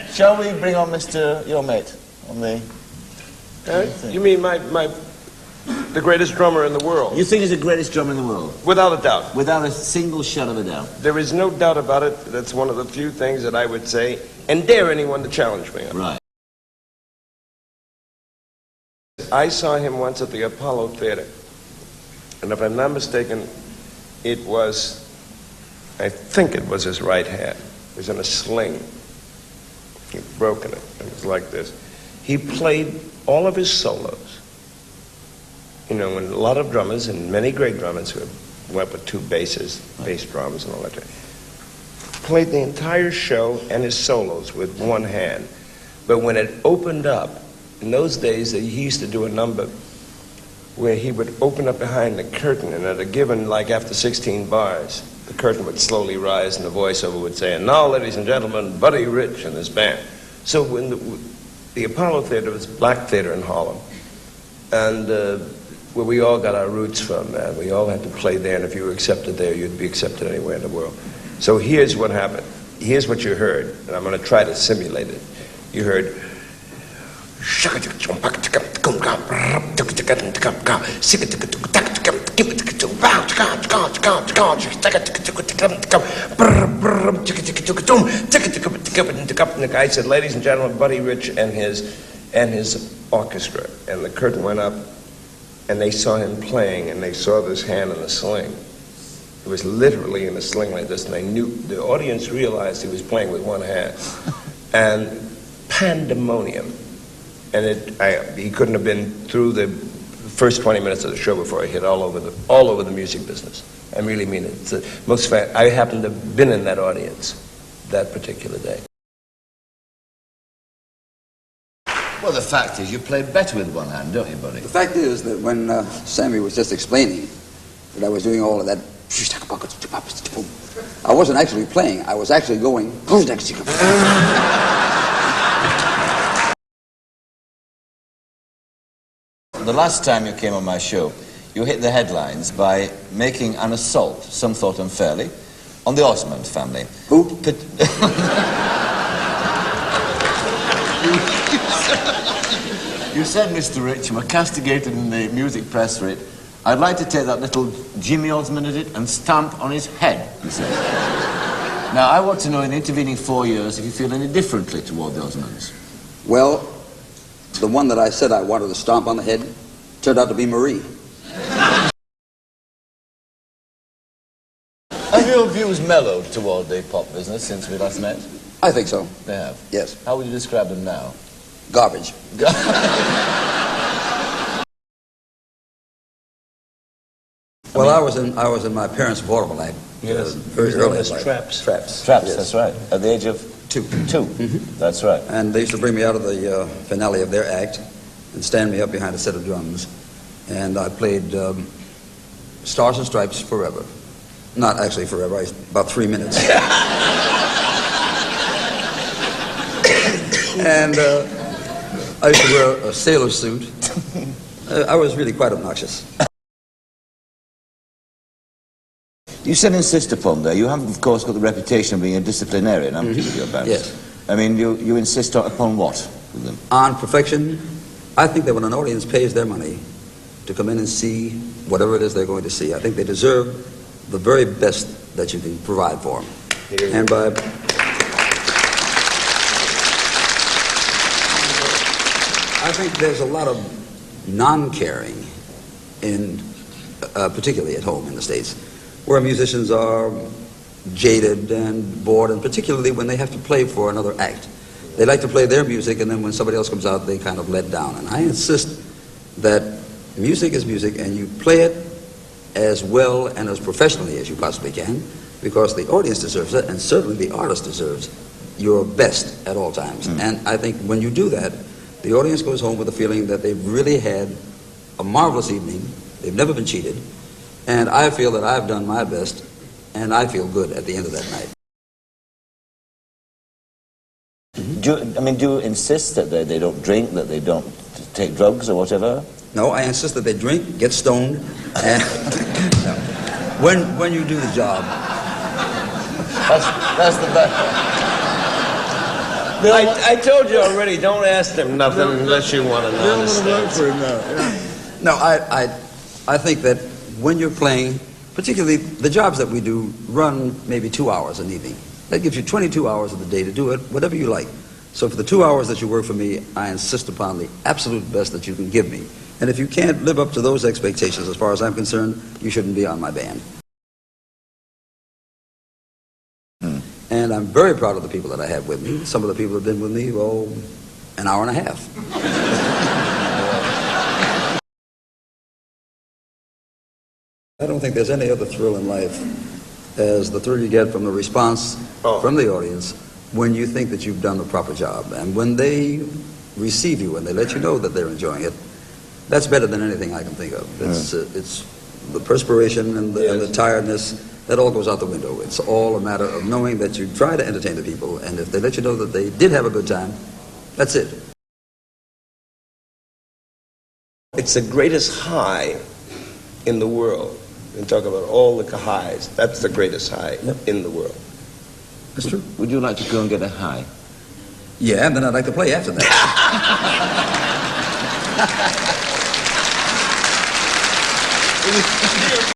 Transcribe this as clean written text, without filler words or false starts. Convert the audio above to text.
Shall we bring on Mr. your mate on the... You mean the greatest drummer in the world? You think he's the greatest drummer in the world? Without a doubt. Without a single shot of a doubt? There is no doubt about it. That's one of the few things that I would say and dare anyone to challenge me on. Right. I saw him once at the Apollo Theater, and if I'm not mistaken, it was, I think it was his right hand. It was in a sling. He'd broken it. It was like this. He played all of his solos. You know, and a lot of drummers, and many great drummers who went with two basses, bass drums and all that, played the entire show and his solos with one hand. But when it opened up, in those days, he used to do a number where he would open up behind the curtain, and at a given, like after 16 bars, the curtain would slowly rise, and the voiceover would say, "And now, ladies and gentlemen, Buddy Rich and his band." So when the Apollo Theater was Black Theater in Harlem, and where we all got our roots from, man. We all had to play there, and if you were accepted there, you'd be accepted anywhere in the world. So here's what happened. Here's what you heard, and I'm going to try to simulate it. You heard... I said, "Ladies and gentlemen, Buddy Rich and his orchestra," and the curtain went up, and they saw him playing, and they saw this hand in a sling. It was literally in a sling like this, and they knew, the audience realized he was playing with one hand, and pandemonium. And he couldn't have been through the first 20 minutes of the show before he hit all over the music business. I really mean it. It's the most I happened to have been in that audience that particular day. Well, the fact is, you play better with one hand, don't you, Buddy? The fact is that when Sammy was just explaining that I was doing all of that, I wasn't actually playing. I was actually going... The last time you came on my show, you hit the headlines by making an assault, some thought unfairly, on the Osmond family. Who? You said, Mr. Rich, you were castigated in the music press for it. "I'd like to take that little Jimmy Osmond at it and stamp on his head," you said. Now, I want to know in the intervening 4 years if you feel any differently toward the Osmonds. Well, the one that I said I wanted to stomp on the head turned out to be Marie. Have your views mellowed toward the pop business since we last met? I think so. They have? Yes. How would you describe them now? Garbage. Well, I was in my parents' vaudeville act. Yes. Very early. Traps. Traps. Traps, yes. That's right. At the age of... Two. Mm-hmm. That's right. And they used to bring me out of the finale of their act and stand me up behind a set of drums. And I played Stars and Stripes forever. Not actually forever, about 3 minutes. And I used to wear a sailor suit. I was really quite obnoxious. You said insist upon there. You have, of course, got the reputation of being a disciplinarian, haven't you, with your bands? Yes. I mean, you insist upon what with them? On perfection. I think that when an audience pays their money to come in and see whatever it is they're going to see, I think they deserve the very best that you can provide for them. And by... I think there's a lot of non-caring in, particularly at home in the States, where musicians are jaded and bored, and particularly when they have to play for another act. They like to play their music, and then when somebody else comes out, they kind of let down. And I insist that music is music, and you play it as well and as professionally as you possibly can, because the audience deserves it, and certainly the artist deserves your best at all times. And I think when you do that, the audience goes home with a feeling that they've really had a marvelous evening, they've never been cheated, and I feel that I've done my best, and I feel good at the end of that night. Do you insist that they don't drink, that they don't take drugs or whatever? No, I insist that they drink, get stoned, and no. When you do the job. That's the best. I told you already, don't ask them nothing unless you want to know. They don't want to work for him now. Yeah. No, I think that when you're playing, particularly the jobs that we do run maybe 2 hours an evening. That gives you 22 hours of the day to do it, whatever you like. So for the 2 hours that you work for me, I insist upon the absolute best that you can give me. And if you can't live up to those expectations, as far as I'm concerned, you shouldn't be on my band. And I'm very proud of the people that I have with me. Some of the people have been with me, an hour and a half. I don't think there's any other thrill in life as the thrill you get from the response from the audience when you think that you've done the proper job. And when they receive you and they let you know that they're enjoying it, that's better than anything I can think of. It's the perspiration and the tiredness, that all goes out the window. It's all a matter of knowing that you try to entertain the people, and if they let you know that they did have a good time, that's it. It's the greatest high in the world. You talk about all the highs. That's the greatest high in the world. That's true. Would you like to go and get a high? Yeah, and then I'd like to play after that.